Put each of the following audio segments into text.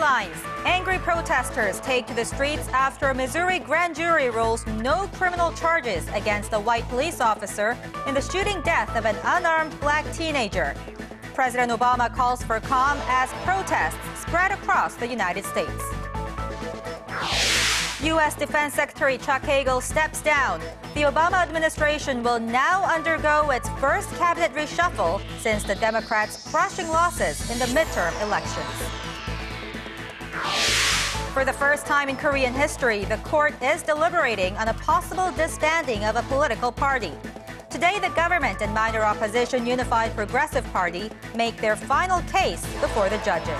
resigns. Angry protesters take to the streets after a Missouri grand jury rules no criminal charges against a white police officer in the shooting death of an unarmed black teenager. President Obama calls for calm as protests spread across the United States. U.S. Defense Secretary Chuck Hagel steps down. The Obama administration will now undergo its first cabinet reshuffle since the Democrats' crushing losses in the midterm elections. For the first time in Korean history, the court is deliberating on a possible disbanding of a political party. Today, the government and minor opposition Unified Progressive Party make their final case before the judges.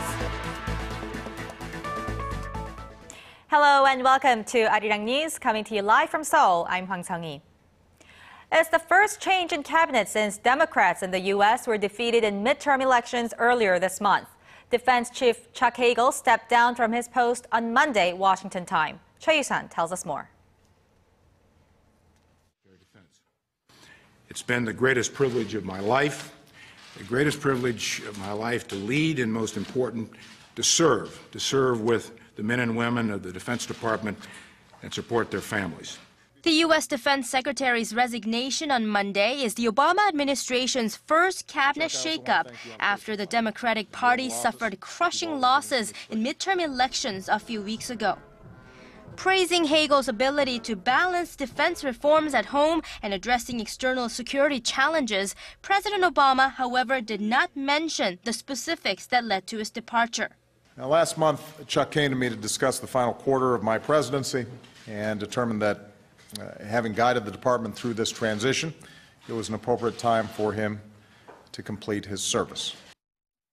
Hello and welcome to Arirang News, coming to you live from Seoul. I'm Hwang Sung-hee. It's the first change in cabinet since Democrats in the U.S. were defeated in midterm elections earlier this month. Defense Chief Chuck Hagel stepped down from his post on Monday, Washington time. Choi Yu-san tells us more. It's been the greatest privilege of my life, to lead, and most important, to serve with the men and women of the Defense Department and support their families. The U.S. Defense Secretary's resignation on Monday is the Obama administration's first cabinet shakeup after the Democratic Party suffered crushing losses in midterm elections a few weeks ago. Praising Hagel's ability to balance defense reforms at home and addressing external security challenges, President Obama, however, did not mention the specifics that led to his departure. Now, last month, Chuck came to me to discuss the final quarter of my presidency and determined that, having guided the department through this transition, it was an appropriate time for him to complete his service.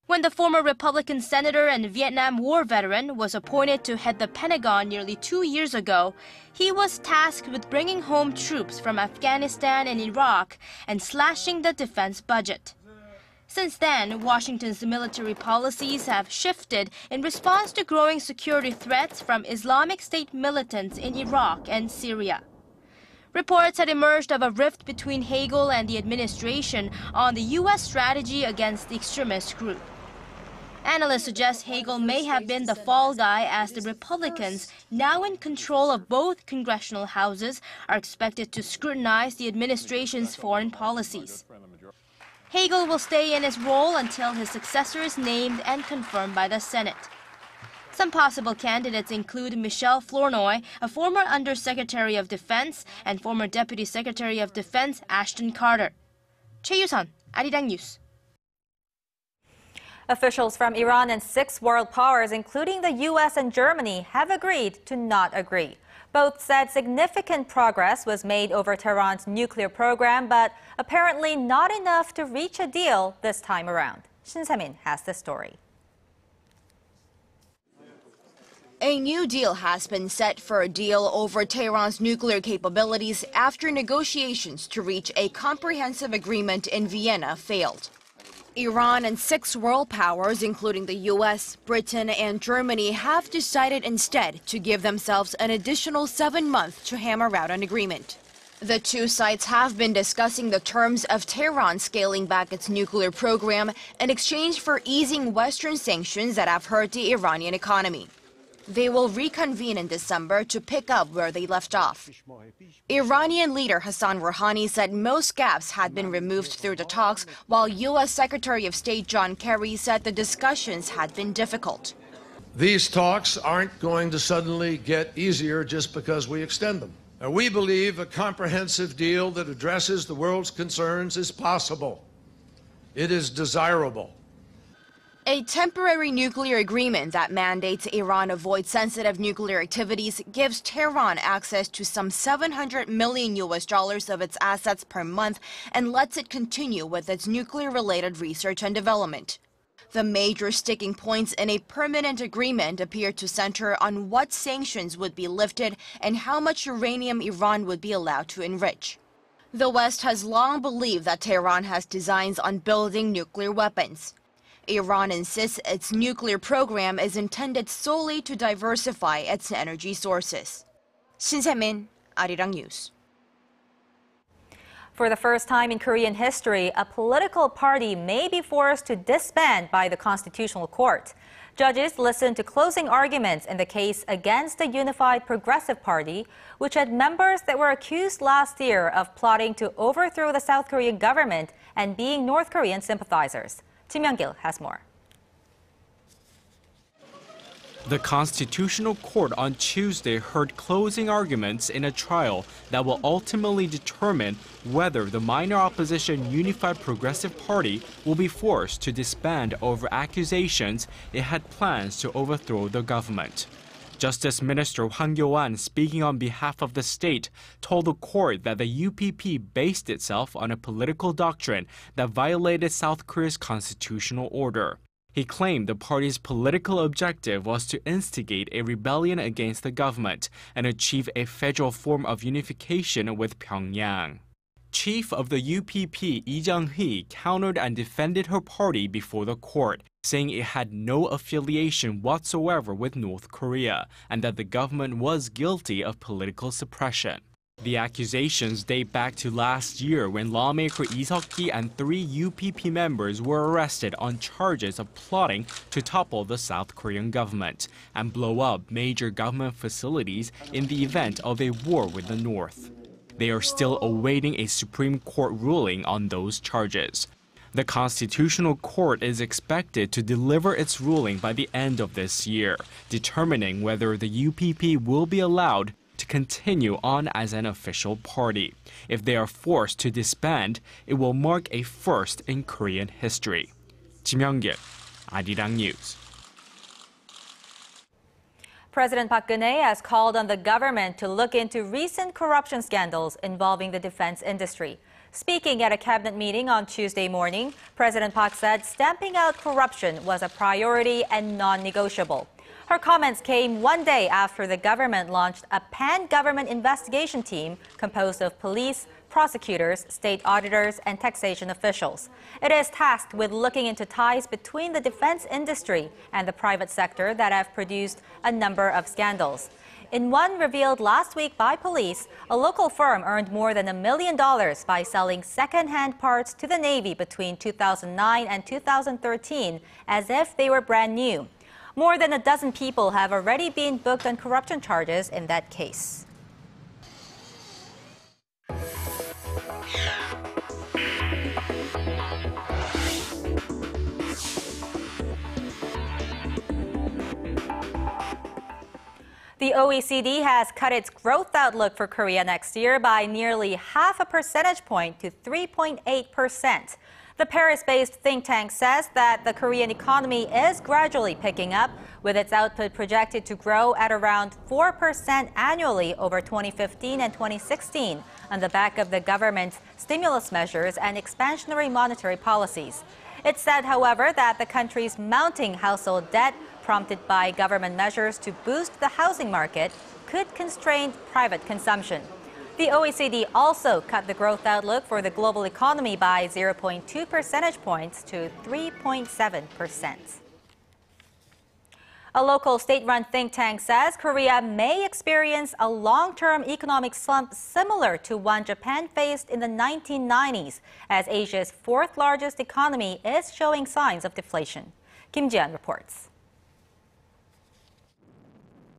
When the former Republican senator and Vietnam War veteran was appointed to head the Pentagon nearly 2 years ago, he was tasked with bringing home troops from Afghanistan and Iraq and slashing the defense budget. Since then, Washington's military policies have shifted in response to growing security threats from Islamic State militants in Iraq and Syria. Reports had emerged of a rift between Hagel and the administration on the U.S. strategy against the extremist group. Analysts suggest Hagel may have been the fall guy as the Republicans, now in control of both congressional houses, are expected to scrutinize the administration's foreign policies. Hagel will stay in his role until his successor is named and confirmed by the Senate. Some possible candidates include Michelle Flournoy, a former Undersecretary of Defense, and former Deputy Secretary of Defense Ashton Carter. Choi Yu-san, Arirang News. Officials from Iran and 6 world powers, including the U.S. and Germany, have agreed to not agree. Both said significant progress was made over Tehran's nuclear program, but apparently not enough to reach a deal this time around. Shin Se-min has the story. A new deal has been set for a deal over Tehran's nuclear capabilities after negotiations to reach a comprehensive agreement in Vienna failed. Iran and 6 world powers, including the U.S., Britain, and Germany, have decided instead to give themselves an additional 7 months to hammer out an agreement. The two sides have been discussing the terms of Tehran scaling back its nuclear program in exchange for easing Western sanctions that have hurt the Iranian economy. They will reconvene in December to pick up where they left off. Iranian leader Hassan Rouhani said most gaps had been removed through the talks, while U.S. Secretary of State John Kerry said the discussions had been difficult. These talks aren't going to suddenly get easier just because we extend them. We believe a comprehensive deal that addresses the world's concerns is possible. It is desirable. A temporary nuclear agreement that mandates Iran avoid sensitive nuclear activities gives Tehran access to some $700 million of its assets per month and lets it continue with its nuclear-related research and development. The major sticking points in a permanent agreement appear to center on what sanctions would be lifted and how much uranium Iran would be allowed to enrich. The West has long believed that Tehran has designs on building nuclear weapons. Iran insists its nuclear program is intended solely to diversify its energy sources. Shin Se-min, Arirang News. For the first time in Korean history, a political party may be forced to disband by the Constitutional Court. Judges listened to closing arguments in the case against the Unified Progressive Party, which had members that were accused last year of plotting to overthrow the South Korean government and being North Korean sympathizers. Kim Young-gil has more. The Constitutional Court on Tuesday heard closing arguments in a trial that will ultimately determine whether the minor opposition Unified Progressive Party will be forced to disband over accusations it had plans to overthrow the government. Justice Minister Hwang Kyo-an, speaking on behalf of the state, told the court that the UPP based itself on a political doctrine that violated South Korea's constitutional order. He claimed the party's political objective was to instigate a rebellion against the government and achieve a federal form of unification with Pyongyang. Chief of the UPP, Lee Jung-hee, countered and defended her party before the court, saying it had no affiliation whatsoever with North Korea and that the government was guilty of political suppression. The accusations date back to last year when lawmaker Lee Seok-gi and 3 UPP members were arrested on charges of plotting to topple the South Korean government and blow up major government facilities in the event of a war with the North. They are still awaiting a Supreme Court ruling on those charges. The Constitutional Court is expected to deliver its ruling by the end of this year, determining whether the UPP will be allowed to continue on as an official party. If they are forced to disband, it will mark a first in Korean history. Kim Young-gil, Arirang News. President Park Geun-hye has called on the government to look into recent corruption scandals involving the defense industry. Speaking at a cabinet meeting on Tuesday morning, President Park said stamping out corruption was a priority and non-negotiable. Her comments came one day after the government launched a pan-government investigation team composed of police, prosecutors, state auditors, and taxation officials. It is tasked with looking into ties between the defense industry and the private sector that have produced a number of scandals. In one revealed last week by police, a local firm earned more than $1 million by selling second-hand parts to the Navy between 2009 and 2013 as if they were brand new. More than a dozen people have already been booked on corruption charges in that case. The OECD has cut its growth outlook for Korea next year by nearly half a percentage point to 3.8%. The Paris-based think tank says that the Korean economy is gradually picking up, with its output projected to grow at around 4% annually over 2015 and 2016 on the back of the government's stimulus measures and expansionary monetary policies. It said, however, that the country's mounting household debt, prompted by government measures to boost the housing market, could constrain private consumption. The OECD also cut the growth outlook for the global economy by 0.2 percentage points to 3.7%. A local state-run think tank says Korea may experience a long-term economic slump similar to one Japan faced in the 1990s, as Asia's fourth-largest economy is showing signs of deflation. Kim Ji-yeon reports.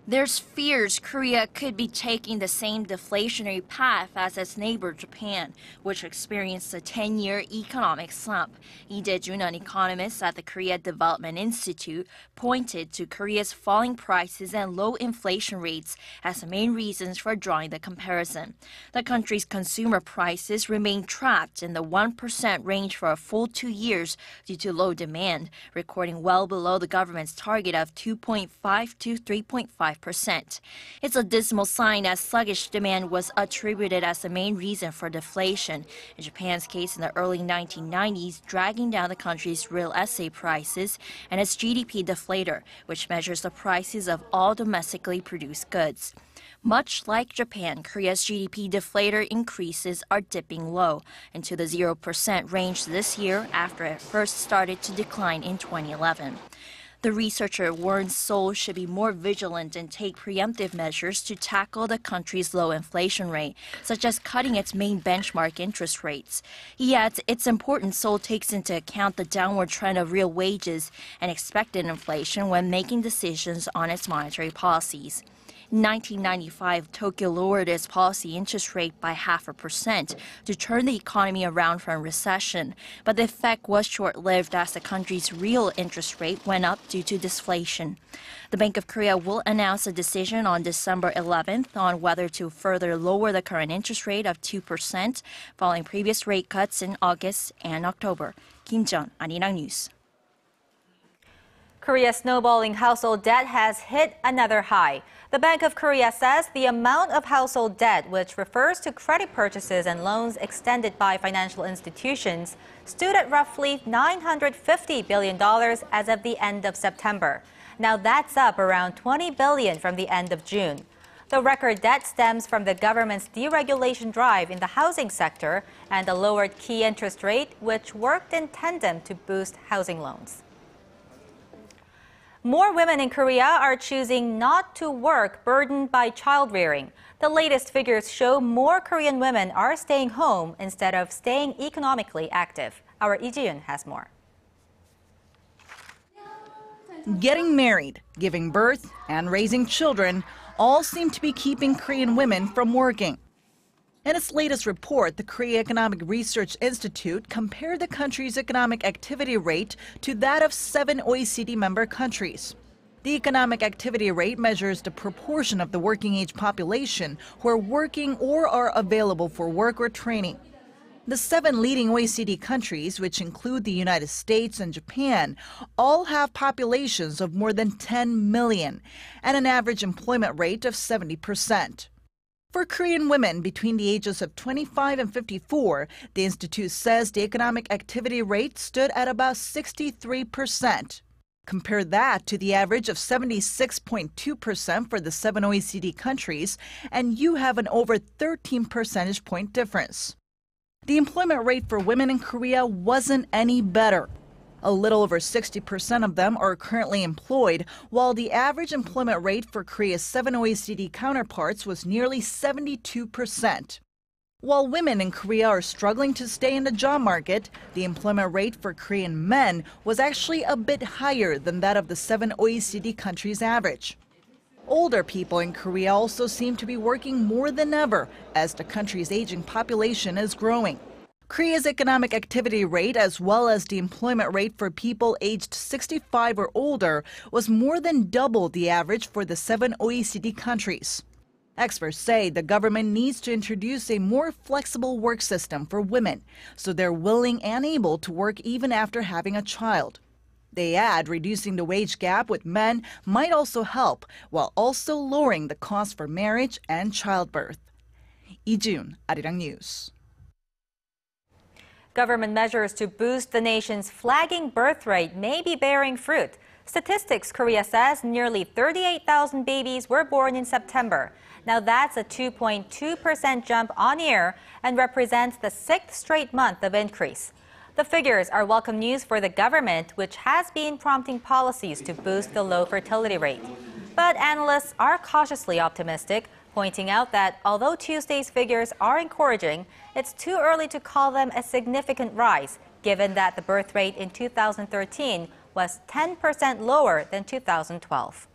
There's fears Korea could be taking the same deflationary path as its neighbor Japan, which experienced a 10-year economic slump. Lee Dae-jun, an economist at the Korea Development Institute, pointed to Korea's falling prices and low inflation rates as the main reasons for drawing the comparison. The country's consumer prices remain trapped in the 1% range for a full 2 years due to low demand, recording well below the government's target of 2.5 to 3.5%. It's a dismal sign as sluggish demand was attributed as the main reason for deflation. In Japan's case in the early 1990s, dragging down the country's real estate prices and its GDP deflator, which measures the prices of all domestically produced goods. Much like Japan, Korea's GDP deflator increases are dipping low into the 0% range this year after it first started to decline in 2011. The researcher warns Seoul should be more vigilant and take preemptive measures to tackle the country's low inflation rate, such as cutting its main benchmark interest rates. He adds it's important Seoul takes into account the downward trend of real wages and expected inflation when making decisions on its monetary policies. In 1995, Tokyo lowered its policy interest rate by 0.5% to turn the economy around from recession, but the effect was short-lived as the country's real interest rate went up due to deflation. The Bank of Korea will announce a decision on December 11th on whether to further lower the current interest rate of 2% following previous rate cuts in August and October. Kim Jeon, Arirang News. Korea's snowballing household debt has hit another high. The Bank of Korea says the amount of household debt, which refers to credit purchases and loans extended by financial institutions, stood at roughly $950 billion as of the end of September. Now that's up around $20 billion from the end of June. The record debt stems from the government's deregulation drive in the housing sector and a lowered key interest rate, which worked in tandem to boost housing loans. More women in Korea are choosing not to work burdened by child-rearing. The latest figures show more Korean women are staying home instead of staying economically active. Our Lee Ji-yoon has more. Getting married, giving birth, and raising children all seem to be keeping Korean women from working. In its latest report, the Korea Economic Research Institute compared the country's economic activity rate to that of 7 OECD member countries. The economic activity rate measures the proportion of the working-age population who are working or are available for work or training. The 7 leading OECD countries, which include the United States and Japan, all have populations of more than 10 million and an average employment rate of 70%. For Korean women between the ages of 25 and 54, the institute says the economic activity rate stood at about 63%. Compare that to the average of 76.2% for the 7 OECD countries, and you have an over 13 percentage point difference. The employment rate for women in Korea wasn't any better. A little over 60% of them are currently employed, while the average employment rate for Korea's 7 OECD counterparts was nearly 72%. While women in Korea are struggling to stay in the job market, the employment rate for Korean men was actually a bit higher than that of the 7 OECD countries' average. Older people in Korea also seem to be working more than ever as the country's aging population is growing. Korea's economic activity rate, as well as the employment rate for people aged 65 or older, was more than double the average for the 7 OECD countries. Experts say the government needs to introduce a more flexible work system for women, so they're willing and able to work even after having a child. They add reducing the wage gap with men might also help, while also lowering the cost for marriage and childbirth. Lee Ji-yoon, Arirang News. Government measures to boost the nation's flagging birth rate may be bearing fruit. Statistics Korea says nearly 38,000 babies were born in September. Now that's a 2.2% jump on year and represents the 6th straight month of increase. The figures are welcome news for the government, which has been prompting policies to boost the low fertility rate. But analysts are cautiously optimistic, pointing out that although Tuesday's figures are encouraging, it's too early to call them a significant rise, given that the birth rate in 2013 was 10% lower than 2012.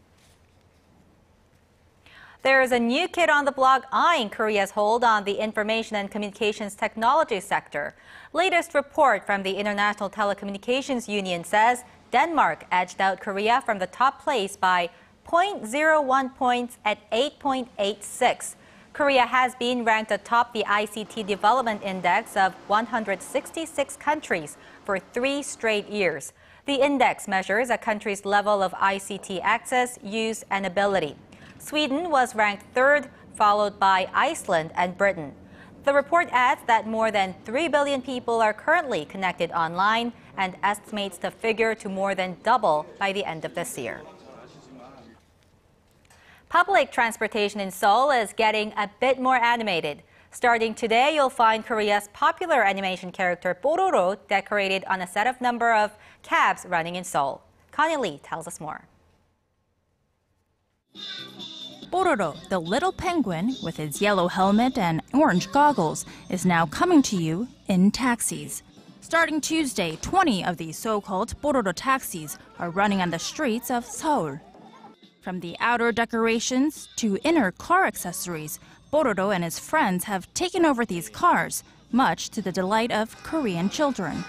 There is a new kid on the block eyeing Korea's hold on the information and communications technology sector. Latest report from the International Telecommunications Union says Denmark edged out Korea from the top place by 0.01 points at 8.86. Korea has been ranked atop the ICT Development Index of 166 countries for 3 straight years. The index measures a country's level of ICT access, use, and ability. Sweden was ranked 3rd, followed by Iceland and Britain. The report adds that more than 3 billion people are currently connected online and estimates the figure to more than double by the end of this year. Public transportation in Seoul is getting a bit more animated. Starting today, you'll find Korea's popular animation character Pororo decorated on a set of number of cabs running in Seoul. Connie Lee tells us more. Pororo, the little penguin with his yellow helmet and orange goggles, is now coming to you in taxis. Starting Tuesday, 20 of these so-called Pororo taxis are running on the streets of Seoul. From the outer decorations to inner car accessories, Pororo and his friends have taken over these cars, much to the delight of Korean children.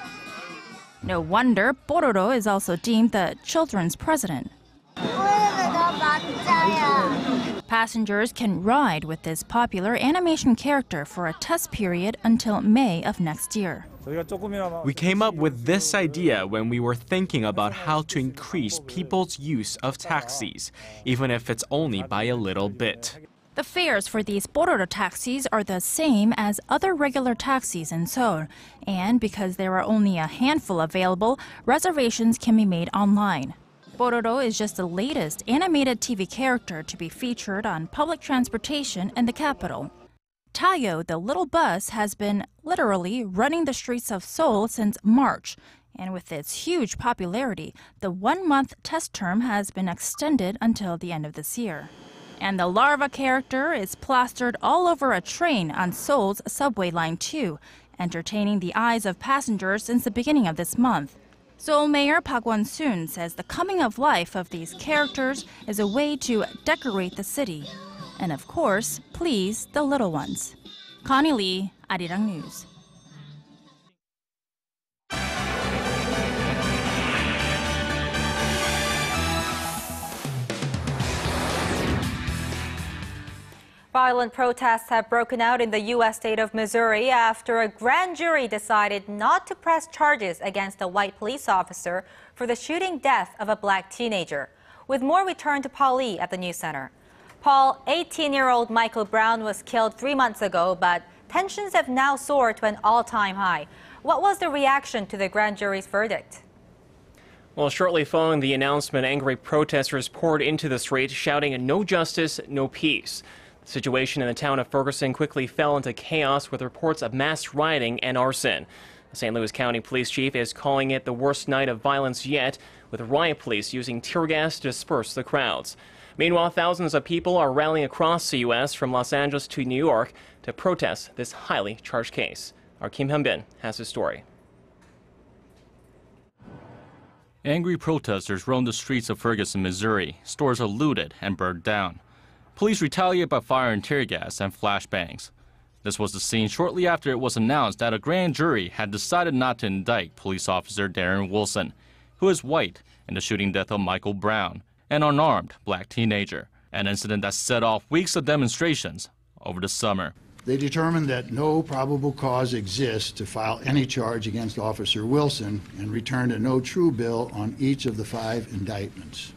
No wonder Pororo is also deemed the children's president. Passengers can ride with this popular animation character for a test period until May of next year. We came up with this idea when we were thinking about how to increase people's use of taxis, even if it's only by a little bit. The fares for these Pororo taxis are the same as other regular taxis in Seoul, and because there are only a handful available, reservations can be made online. Pororo is just the latest animated TV character to be featured on public transportation in the capital. Tayo, the little bus, has been literally running the streets of Seoul since March, and with its huge popularity, the one-month test term has been extended until the end of this year. And the larva character is plastered all over a train on Seoul's subway line 2, entertaining the eyes of passengers since the beginning of this month. Seoul Mayor Park Won-soon says the coming of life of these characters is a way to decorate the city. And of course, please the little ones. Connie Lee, Arirang News. Violent protests have broken out in the U.S. state of Missouri after a grand jury decided not to press charges against a white police officer for the shooting death of a black teenager. With more, we turn to Paul Lee at the News Center. Paul, 18-year-old Michael Brown was killed 3 months ago, but tensions have now soared to an all-time high. What was the reaction to the grand jury's verdict? Well, shortly following the announcement, angry protesters poured into the street, shouting, "No justice, no peace." The situation in the town of Ferguson quickly fell into chaos with reports of mass rioting and arson. The St. Louis County Police Chief is calling it the worst night of violence yet, with riot police using tear gas to disperse the crowds. Meanwhile, thousands of people are rallying across the U.S. from Los Angeles to New York to protest this highly charged case. Our Kim Hyun-bin has the story. Angry protesters roamed the streets of Ferguson, Missouri. Stores are looted and burned down. Police retaliate by firing tear gas and flashbangs. This was the scene shortly after it was announced that a grand jury had decided not to indict police officer Darren Wilson, who is white, in the shooting death of Michael Brown, an unarmed black teenager, an incident that set off weeks of demonstrations over the summer. They determined that no probable cause exists to file any charge against Officer Wilson and returned a no true bill on each of the 5 indictments.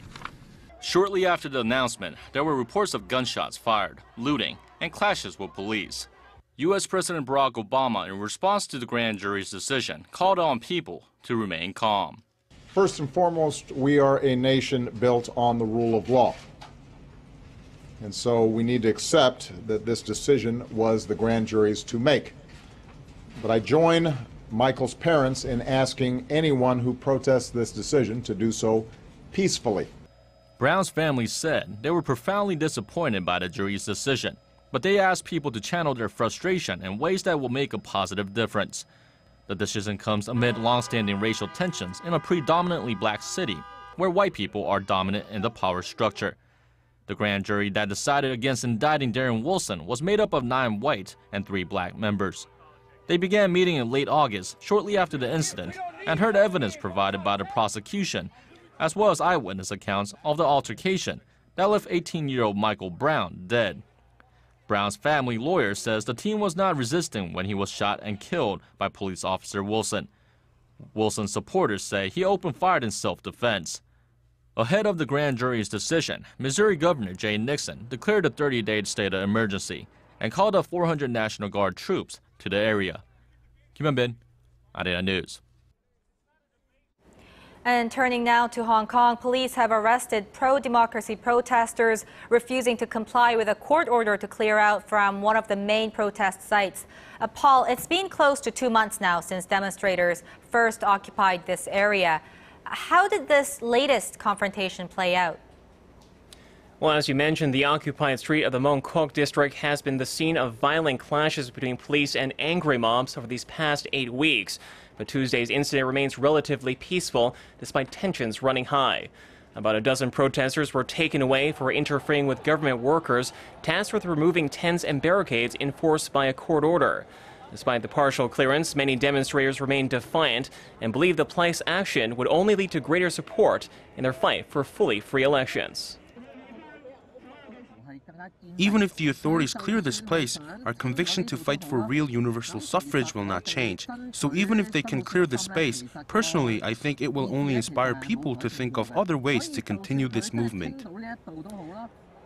Shortly after the announcement, there were reports of gunshots fired, looting, and clashes with police. U.S. President Barack Obama, in response to the grand jury's decision, called on people to remain calm. First and foremost, we are a nation built on the rule of law. And so we need to accept that this decision was the grand jury's to make. But I join Michael's parents in asking anyone who protests this decision to do so peacefully. Brown's family said they were profoundly disappointed by the jury's decision, but they asked people to channel their frustration in ways that will make a positive difference. The decision comes amid long-standing racial tensions in a predominantly black city, where white people are dominant in the power structure. The grand jury that decided against indicting Darren Wilson was made up of 9 white and 3 black members. They began meeting in late August, shortly after the incident, and heard evidence provided by the prosecution, as well as eyewitness accounts of the altercation that left 18-year-old Michael Brown dead. Brown's family lawyer says the teen was not resisting when he was shot and killed by police officer Wilson. Wilson's supporters say he opened fire in self-defense. Ahead of the grand jury's decision, Missouri Governor Jay Nixon declared a 30-day state of emergency and called up 400 National Guard troops to the area. Kim Hyun-bin, Arirang News. And turning now to Hong Kong, police have arrested pro-democracy protesters refusing to comply with a court order to clear out from one of the main protest sites. Paul, it's been close to 2 months now since demonstrators first occupied this area. How did this latest confrontation play out? Well, as you mentioned, the occupied street of the Mongkok district has been the scene of violent clashes between police and angry mobs over these past 8 weeks. But Tuesday's incident remains relatively peaceful, despite tensions running high. About a dozen protesters were taken away for interfering with government workers tasked with removing tents and barricades enforced by a court order. Despite the partial clearance, many demonstrators remain defiant and believe the police action would only lead to greater support in their fight for fully free elections. Even if the authorities clear this place, our conviction to fight for real universal suffrage will not change. So even if they can clear the space, personally, I think it will only inspire people to think of other ways to continue this movement.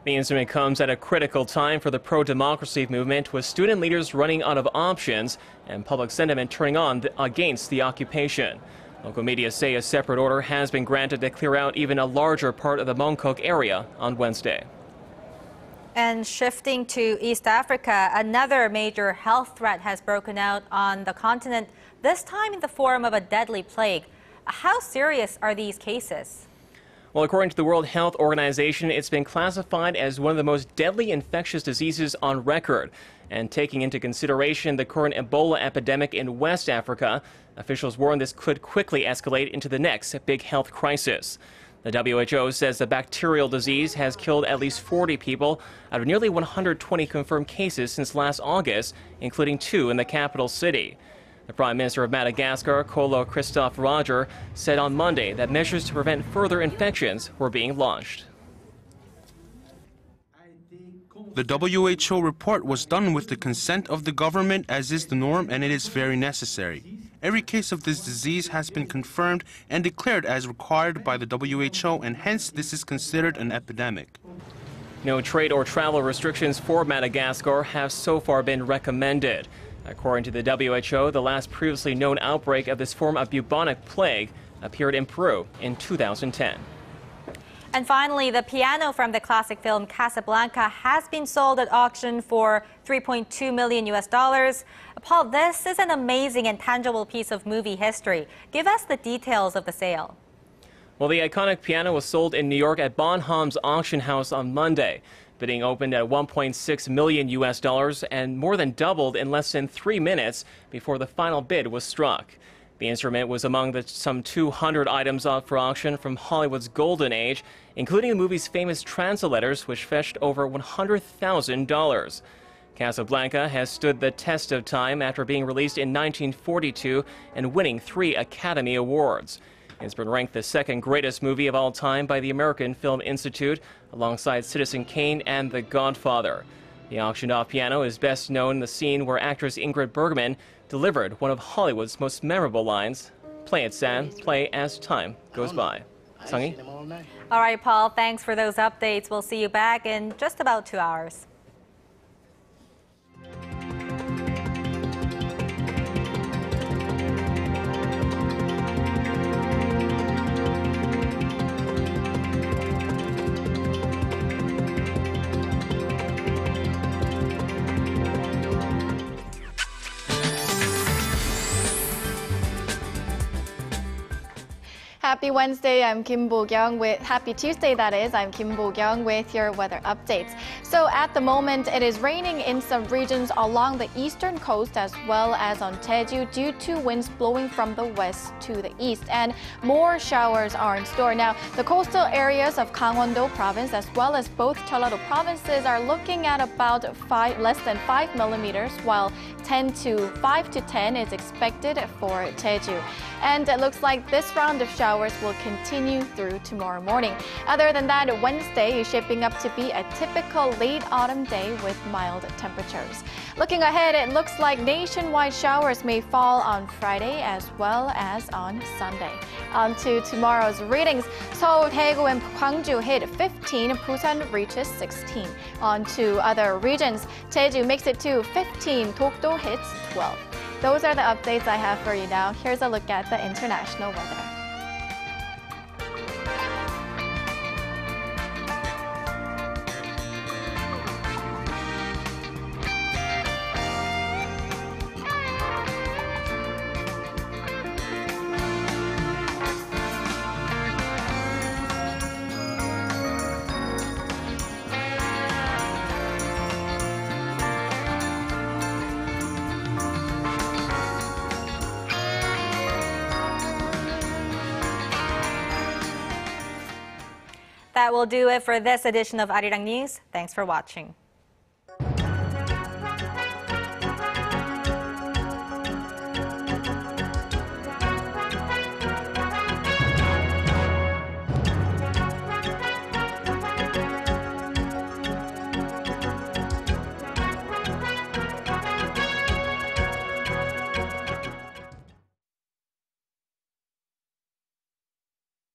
The incident comes at a critical time for the pro-democracy movement, with student leaders running out of options and public sentiment turning on against the occupation. Local media say a separate order has been granted to clear out even a larger part of the Mongkok area on Wednesday. And shifting to East Africa, another major health threat has broken out on the continent, this time in the form of a deadly plague. How serious are these cases? Well, according to the World Health Organization, it's been classified as one of the most deadly infectious diseases on record. And taking into consideration the current Ebola epidemic in West Africa, officials warn this could quickly escalate into the next big health crisis. The WHO says the bacterial disease has killed at least 40 people out of nearly 120 confirmed cases since last August, including 2 in the capital city. The Prime Minister of Madagascar, Kolo Christophe Roger, said on Monday that measures to prevent further infections were being launched. The WHO report was done with the consent of the government, as is the norm, and it is very necessary. Every case of this disease has been confirmed and declared as required by the WHO, and hence this is considered an epidemic. No trade or travel restrictions for Madagascar have so far been recommended. According to the WHO, the last previously known outbreak of this form of bubonic plague appeared in Peru in 2010. And finally, the piano from the classic film Casablanca has been sold at auction for $3.2 million. Paul, this is an amazing and tangible piece of movie history. Give us the details of the sale. Well, the iconic piano was sold in New York at Bonham's auction house on Monday. Bidding opened at $1.6 million and more than doubled in less than 3 minutes before the final bid was struck. The instrument was among the some 200 items up for auction from Hollywood's golden age, including the movie's famous translators, which fetched over $100,000. Casablanca has stood the test of time after being released in 1942 and winning 3 Academy Awards. It's been ranked the second greatest movie of all time by the American Film Institute, alongside Citizen Kane and The Godfather. The auctioned-off piano is best known in the scene where actress Ingrid Bergman delivered one of Hollywood's most memorable lines, "Play it, Sam, play as time goes by." Sung-hee? All right, Paul, thanks for those updates. We'll see you back in just about 2 hours. Happy Wednesday, I'm Kim Bo-kyung with Happy Tuesday, that is. I'm Kim Bo-kyung with your weather updates. So at the moment, it is raining in some regions along the eastern coast as well as on Jeju due to winds blowing from the west to the east, and more showers are in store. Now, the coastal areas of Gangwon-do province as well as both Jeollado provinces are looking at about less than 5 millimeters, while 5 to 10 is expected for Jeju. And it looks like this round of showers will continue through tomorrow morning. Other than that, Wednesday is shaping up to be a typical late autumn day with mild temperatures. Looking ahead, it looks like nationwide showers may fall on Friday as well as on Sunday. On to tomorrow's readings. Seoul, Daegu, and Gwangju hit 15, Busan reaches 16. On to other regions. Jeju makes it to 15, Dokdo hits 12. Those are the updates I have for you now. Here's a look at the international weather. That will do it for this edition of Arirang News. Thanks for watching.